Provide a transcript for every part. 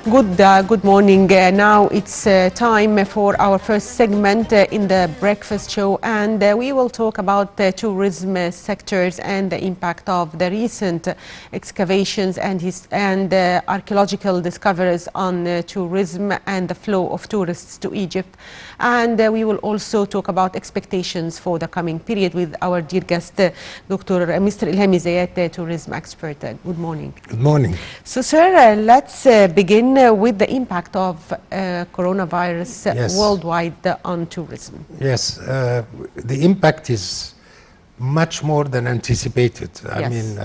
Good morning. Now it's time for our first segment in the breakfast show, and we will talk about the tourism sectors and the impact of the recent excavations and archaeological discoveries on tourism and the flow of tourists to Egypt. And we will also talk about expectations for the coming period with our dear guest, Mr. Elhamy, Elzayat, tourism expert. Good morning. Good morning. So, sir, let's begin with the impact of coronavirus worldwide on tourism. Yes, the impact is much more than anticipated. I mean,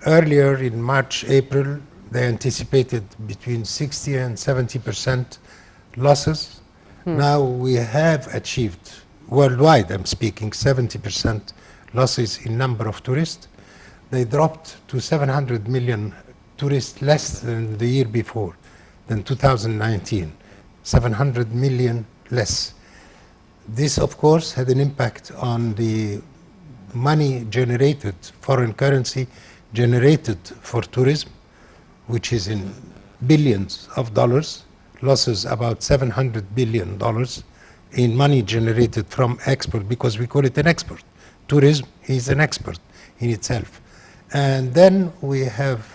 earlier in March, April, they anticipated between 60 and 70% losses. Now we have achieved, worldwide I'm speaking, 70% losses in number of tourists. They dropped to 700 million tourists less than the year before, than 2019, 700 million less. This, of course, had an impact on the money generated, foreign currency generated for tourism, which is in billions of dollars, losses about $700 billion in money generated from export, because we call it an export. Tourism is an export in itself. And then we have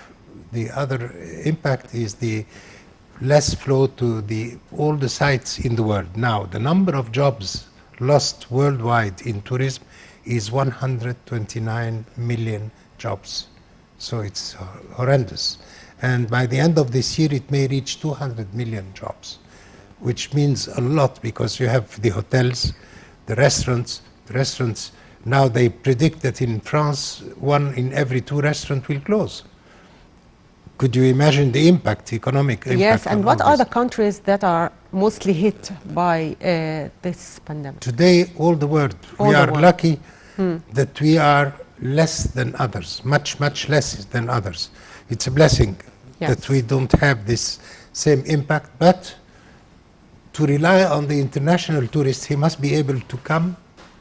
the other impact is the less flow to all the sites in the world. Now, the number of jobs lost worldwide in tourism is 129 million jobs. So it's horrendous. And by the end of this year, it may reach 200 million jobs, which means a lot, because you have the hotels, the restaurants. Now they predict that in France, 1 in every 2 restaurants will close. Could you imagine the impact, economic impact? Yes, and what are the countries that are mostly hit by this pandemic? Today, all the world. We are lucky that we are less than others, much less than others. It's a blessing that we don't have this same impact, but to rely on the international tourist, he must be able to come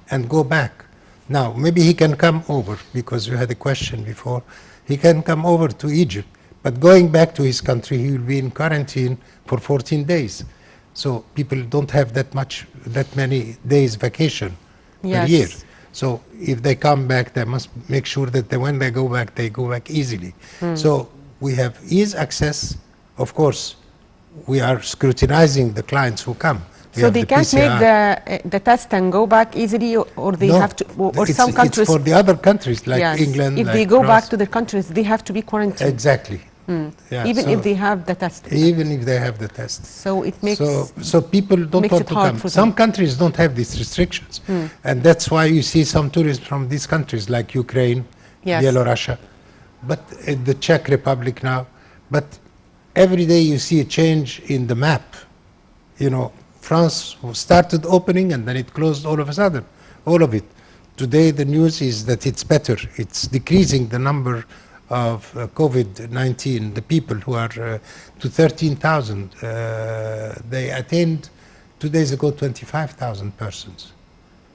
and go back. Now, maybe he can come over, because you had a question before. He can come over to Egypt, but going back to his country, he will be in quarantine for 14 days. So people don't have that many days vacation per year. So if they come back, they must make sure that when they go back easily. So we have ease access. Of course, we are scrutinizing the clients who come. So they can't make the test and go back easily, or they have to, or some countries. It's for the other countries like England. If they go back to their countries, they have to be quarantined. Exactly. Even if they have the test. Even if they have the test. So it makes so people don't want to come. Some countries don't have these restrictions, and that's why you see some tourists from these countries like Ukraine, Belarus, but the Czech Republic now. But every day you see a change in the map. You know, France started opening and then it closed all of a sudden, all of it. Today the news is that it's better. It's decreasing the number of COVID-19, the people who are to 13,000. They attained 2 days ago 25,000 persons.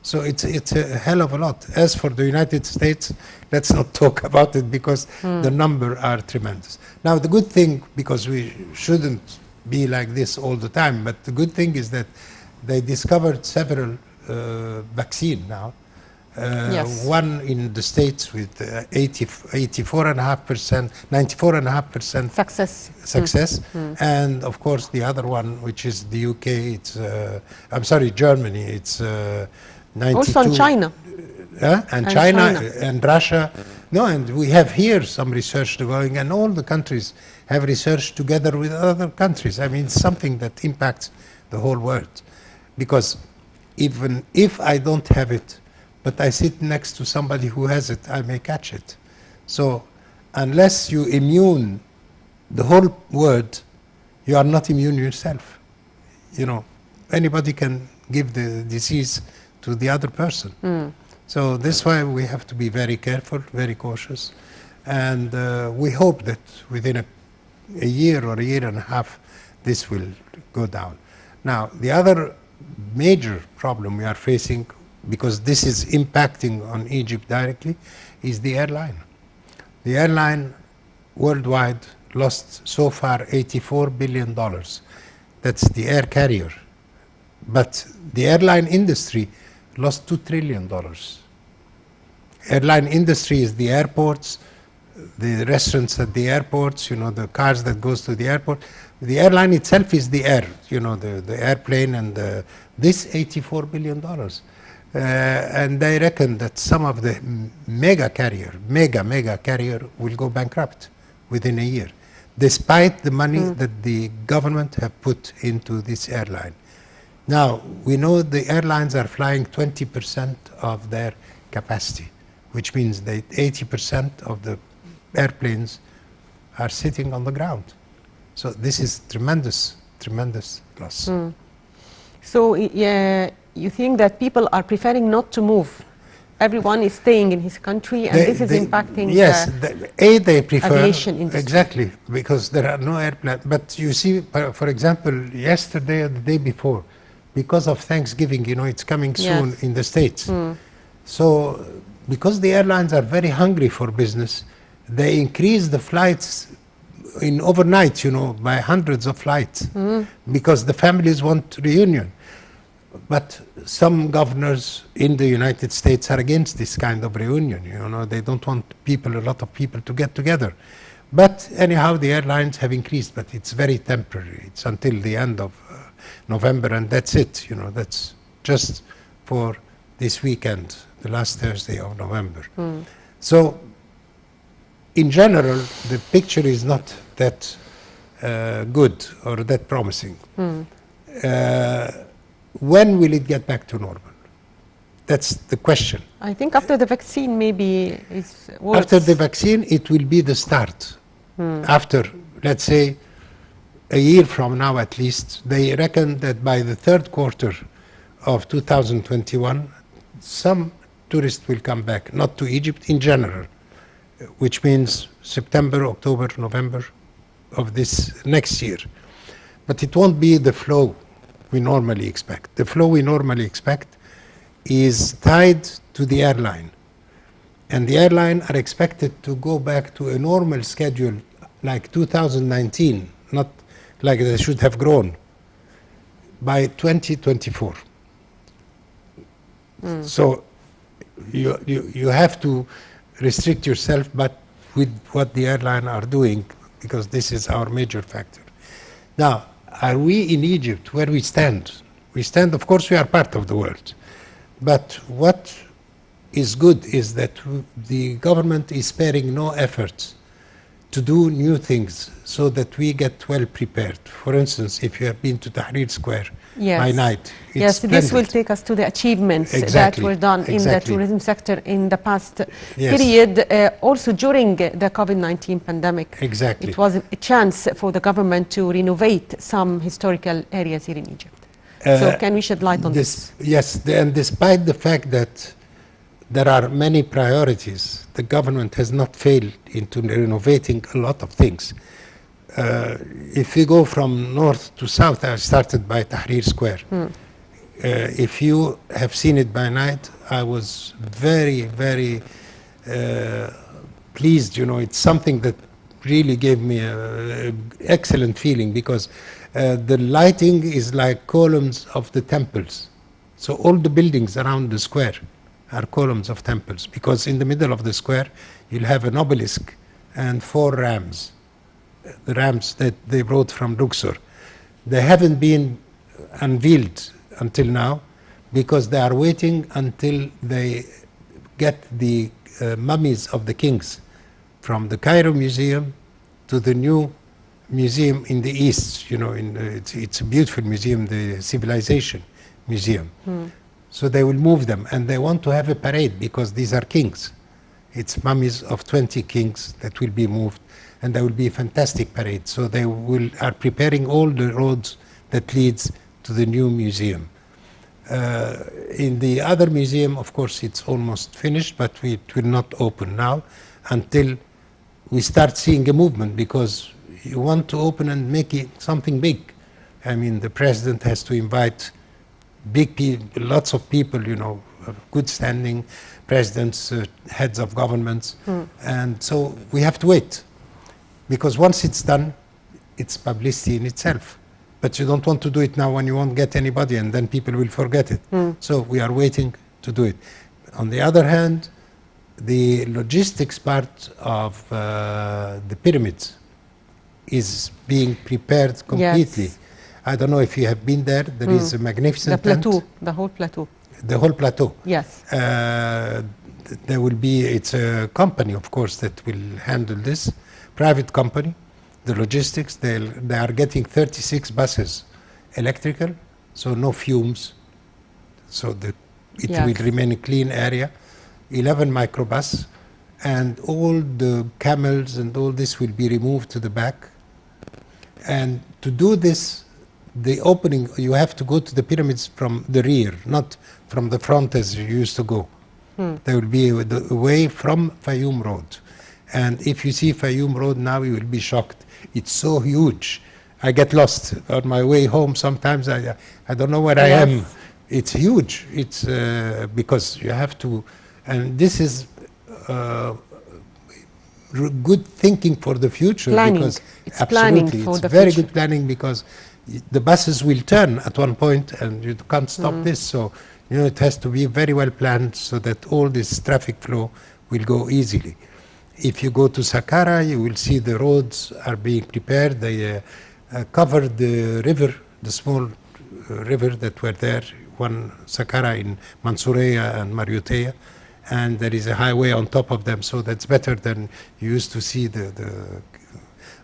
So it's a hell of a lot. As for the United States, let's not talk about it, because the number are tremendous. Now the good thing, because we shouldn't be like this all the time, but the good thing is that they discovered several vaccines now. One in the States with 84.5%, 94.5% success. And of course the other one, which is the UK, it's Germany, it's 92. Also in China. And China and Russia. No, and we have here some research going, and all the countries have research together with other countries. I mean, it's something that impacts the whole world. Because even if I don't have it, but I sit next to somebody who has it, I may catch it. So unless you immune the whole world, you are not immune yourself. You know, anybody can give the disease to the other person. So that's why we have to be very careful, very cautious. And we hope that within a year or a year and a half, this will go down. Now, the other major problem we are facing, because this is impacting on Egypt directly, is the airline. The airline worldwide lost so far $84 billion. That's the air carrier. But the airline industry lost $2 trillion. Airline industry is the airports, the restaurants at the airports, the cars that goes to the airport. The airline itself is the air, the airplane and this $84 billion. And they reckon that some of the mega carrier will go bankrupt within a year, despite the money that the government have put into this airline. Now, we know the airlines are flying 20% of their capacity, which means that 80% of the airplanes are sitting on the ground. So this is tremendous loss. So you think that people are preferring not to move? Everyone is staying in his country, and this is impacting they prefer aviation industry. Exactly, because there are no airplanes. But you see, for example, yesterday or the day before, because of Thanksgiving, it's coming soon in the States. So because the airlines are very hungry for business, they increase the flights in overnight, by hundreds of flights, because the families want reunion. But some governors in the United States are against this kind of reunion. They don't want a lot of people to get together. But anyhow, the airlines have increased, but it's very temporary. It's until the end of November, and that's it. That's just for this weekend, the last Thursday of November. So, in general, the picture is not that good or that promising. When will it get back to normal? That's the question. I think after the vaccine, maybe it's worse. After the vaccine, it will be the start. After, let's say, a year from now at least, they reckon that by the third quarter of 2021, some tourists will come back, not to Egypt in general, which means September, October, November of this next year. But it won't be the flow we normally expect. The flow we normally expect is tied to the airline. And the airline are expected to go back to a normal schedule like 2019, not like they should have grown, by 2024. So you have to restrict yourself, but with what the airline are doing, because this is our major factor. Now, are we in Egypt where we stand? We stand, of course, we are part of the world. But what is good is that the government is sparing no efforts to do new things so that we get well prepared. For instance, if you have been to Tahrir Square by night, it's splendid. This will take us to the achievements that were done in the tourism sector in the past period, also during the COVID-19 pandemic. Exactly. It was a chance for the government to renovate some historical areas here in Egypt. So can we shed light on this? Yes, and despite the fact that there are many priorities, the government has not failed into renovating a lot of things. If we go from north to south, I started by Tahrir Square. If you have seen it by night, I was very, very pleased. It's something that really gave me an excellent feeling, because the lighting is like columns of the temples. So all the buildings around the square are columns of temples, because in the middle of the square you'll have an obelisk and 4 rams, the rams that they brought from Luxor. They haven't been unveiled until now, because they are waiting until they get the mummies of the kings from the Cairo Museum to the new museum in the east. It's a beautiful museum, the Civilization Museum. So they will move them, and they want to have a parade, because these are kings. It's mummies of 20 kings that will be moved, and there will be a fantastic parade. So they are preparing all the roads that leads to the new museum. In the other museum, of course, it's almost finished, but it will not open now until we start seeing a movement, because you want to open and make it something big. I mean, the president has to invite big people, lots of people, good standing presidents, heads of governments, and so we have to wait. because once it's done, it's publicity in itself. But you don't want to do it now when you won't get anybody, and then people will forget it. So we are waiting to do it. On the other hand, the logistics part of the pyramids is being prepared completely. Yes. I don't know if you have been there. There is a magnificent The plateau, tent. the whole plateau. The whole plateau. Yes. There will be, it's a company, of course, that will handle this, private company, the logistics. They are getting 36 buses, electrical, so no fumes. So it Yes. will remain a clean area. 11 microbus, and all the camels and all this will be removed to the back. And to do this, the opening, you have to go to the pyramids from the rear, not from the front as you used to go. There will be a way from Fayoum Road. And if you see Fayoum Road now, you will be shocked. It's so huge. I get lost on my way home sometimes. I don't know where I am. It's huge. It's because you have to, and this is good thinking for the future. Planning. Because It's absolutely, planning for it's the very future. good planning, because the buses will turn at one point and you can't stop this. So, it has to be very well planned so that all this traffic flow will go easily. If you go to Saqqara, you will see the roads are being prepared. They covered the river, the small river that were there, one Saqqara in Mansouriya and Marioteya, and there is a highway on top of them, so that's better than you used to see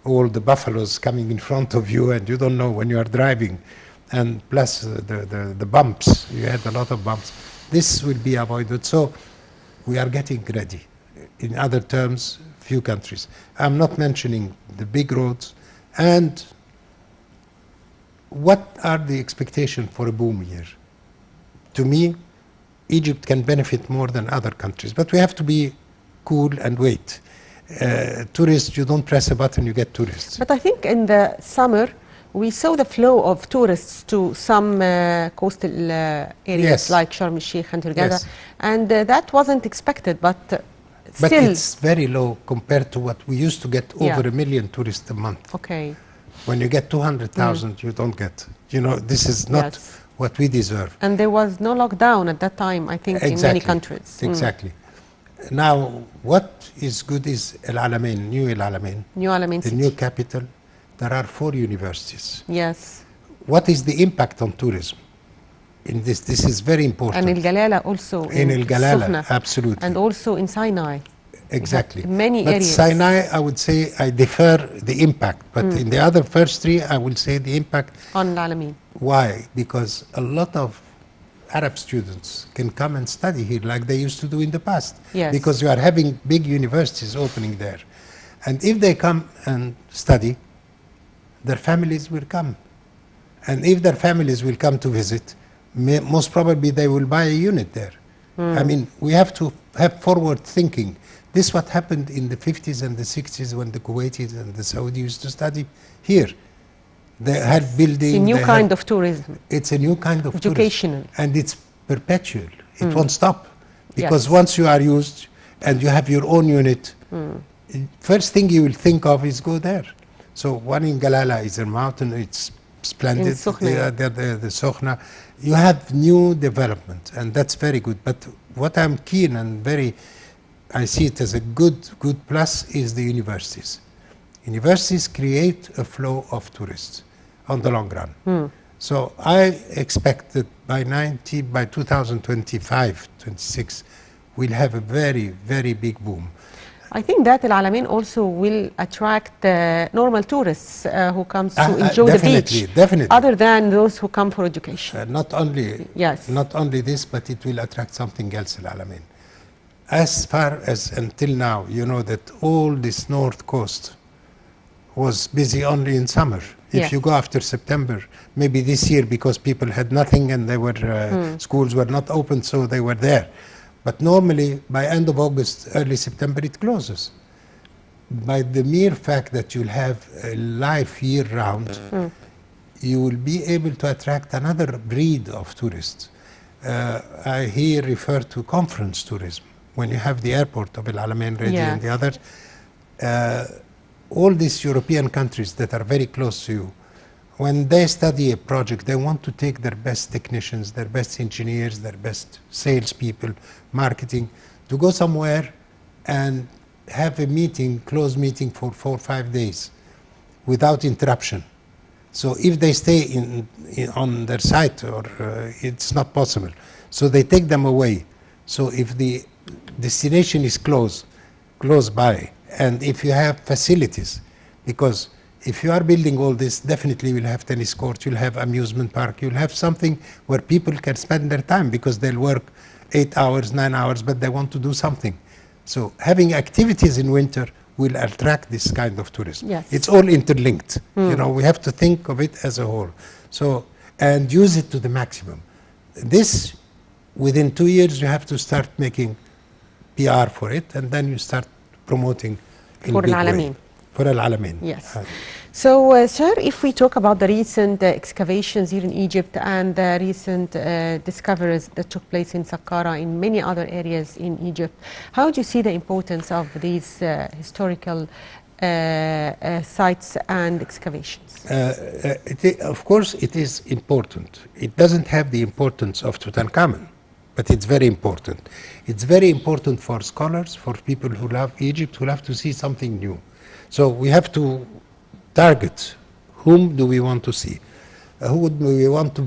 all the buffaloes coming in front of you and you don't know when you are driving. And plus the bumps, you had a lot of bumps. This will be avoided, so we are getting ready. In other terms, few countries. I'm not mentioning the big roads. And what are the expectations for a boom here? To me, Egypt can benefit more than other countries, but we have to be cool and wait. Tourists, you don't press a button, you get tourists. But I think in the summer, we saw the flow of tourists to some coastal areas like Sharm el-Sheikh and Hurghada, and that wasn't expected, but still. It's very low compared to what we used to get, over 1 million tourists a month. Okay. When you get 200,000, you don't get. This is not what we deserve. And there was no lockdown at that time, I think, in many countries. Exactly. Now, what is good is Elhamy, new Elhamy. New Elhamy the city. new capital. There are 4 universities. Yes. What is the impact on tourism in this? This is very important. And El-Galala also. In El-Galala, absolutely. And also in Sinai. Exactly. Many areas. But Sinai, I would say, I defer the impact. But in the other first 3, I will say the impact. On Al-Alamein. Why? Because a lot of Arab students can come and study here like they used to do in the past. Yes. Because you are having big universities opening there. And if they come and study, their families will come. And if their families will come to visit, most probably they will buy a unit there. I mean, we have to have forward thinking. This is what happened in the 50s and the 60s when the Kuwaitis and the Saudis used to study here. They had building. It's a new kind of tourism. It's a new kind of educational. Tourism. And it's perpetual. It won't stop. Because once you are used and you have your own unit, first thing you will think of is go there. So one in Galala is a mountain, it's splendid. In Sokhna. The Sokhna. You have new development, and that's very good. But what I'm keen and I see it as a good plus is the universities. Universities create a flow of tourists on the long run. So I expect that by 2025, 26, we'll have a very, very big boom. I think that Al-Alamein also will attract normal tourists who come to enjoy the beach. Definitely. Other than those who come for education. Not only this, but it will attract something else, Al-Alamein. As far as until now, you know that all this north coast was busy only in summer. If you go after September, maybe this year because people had nothing and they were schools were not open, so they were there. But normally, by end of August, early September, it closes. By the mere fact that you'll have a life year-round, you will be able to attract another breed of tourists. I here refer to conference tourism. When you have the airport of Al-Alamein ready and the others, all these European countries that are very close to you, when they study a project, they want to take their best technicians, their best engineers, their best salespeople, marketing, to go somewhere and have a meeting, closed meeting for 4 or 5 days without interruption. So if they stay on their site, or it's not possible. So they take them away. So if the destination is close by, and if you have facilities, because if you are building all this, definitely you'll have tennis courts, you'll have amusement park, you'll have something where people can spend their time, because they'll work 8 hours, 9 hours, but they want to do something. So having activities in winter will attract this kind of tourism. Yes. It's all interlinked. You know, we have to think of it as a whole. So, and use it to the maximum. This, within 2 years, you have to start making PR for it, and then you start promoting in For big Elhamy. way. For Elhamy. Yes. So, sir, if we talk about the recent excavations here in Egypt and the recent discoveries that took place in Saqqara, in many other areas in Egypt, how do you see the importance of these historical sites and excavations? Of course, it is important. It doesn't have the importance of Tutankhamun, but it's very important. It's very important for scholars, for people who love Egypt, who love to see something new. So we have to target whom do we want to see, who do we want to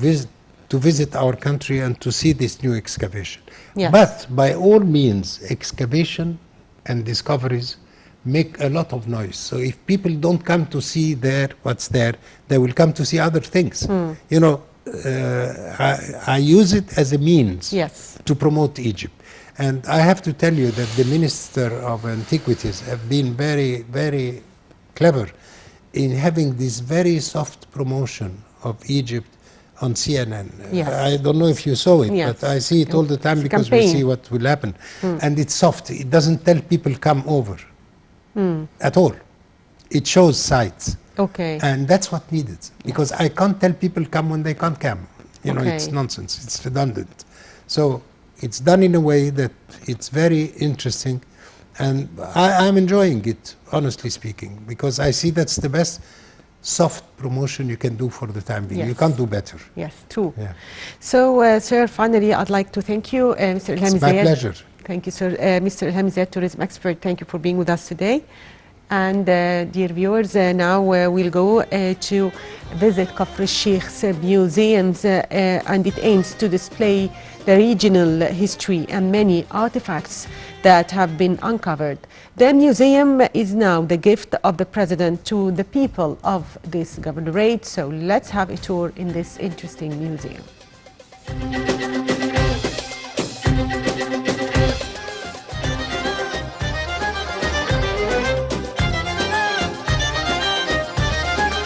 visit our country and to see this new excavation. Yes. But by all means, excavation and discoveries make a lot of noise. So if people don't come to see what's there, they will come to see other things. You know, I use it as a means to promote Egypt. And I have to tell you that the Minister of Antiquities have been very, very clever in having this very soft promotion of Egypt on CNN. Yes. I don't know if you saw it, but I see it all the time because we see what will happen. And it's soft. It doesn't tell people come over at all. It shows sites. Okay. And that's what needed, because I can't tell people come when they can't come. You know, it's nonsense. It's redundant. So it's done in a way that it's very interesting, and I'm enjoying it, honestly speaking, because I see that's the best soft promotion you can do for the time being. You can't do better. Yes, true. Yeah. So, sir, finally, I'd like to thank you, Mr. Elhamy. It's my pleasure. Thank you, sir. Mr. Elhamy, tourism expert, thank you for being with us today. And dear viewers, now we'll go to visit Kafr al-Sheikh's museums, and it aims to display the regional history and many artifacts that have been uncovered. The museum is now the gift of the president to the people of this governorate, so let's have a tour in this interesting museum.